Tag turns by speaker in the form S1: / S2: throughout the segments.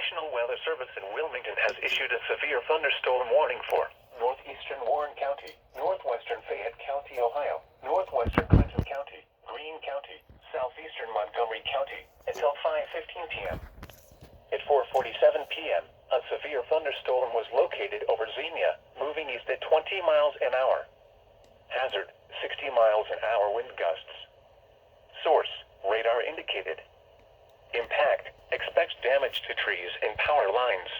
S1: National Weather Service in Wilmington has issued a severe thunderstorm warning for northeastern Warren County, northwestern Fayette County, Ohio, northwestern Clinton County, Greene County, southeastern Montgomery County, until 5:15 p.m. At 4:47 p.m., a severe thunderstorm was located over Xenia, moving east at 20 miles an hour. Hazard, 60 miles an hour wind gusts. Source, radar indicated. Impact, expects damage to trees and power lines.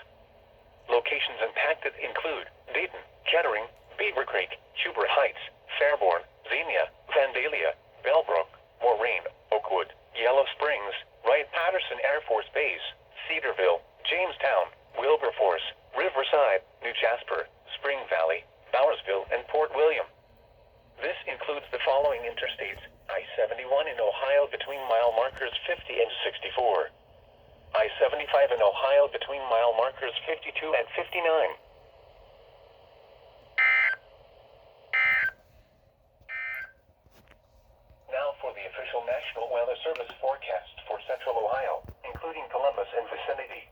S1: Locations impacted include Dayton, Kettering, Beaver Creek, Huber Heights, Fairborn, Xenia, Vandalia, Bellbrook, Moraine, Oakwood, Yellow Springs, Wright-Patterson Air Force Base, Cedarville, Jamestown, Wilberforce, Riverside, New Jasper, Spring Valley, Bowersville, and Port William. This includes the following interstates: I-71 in Ohio between mile markers 50 and 64. I-75 in Ohio between mile markers 52 and 59. Now for the official National Weather Service forecast for Central Ohio, including Columbus and vicinity.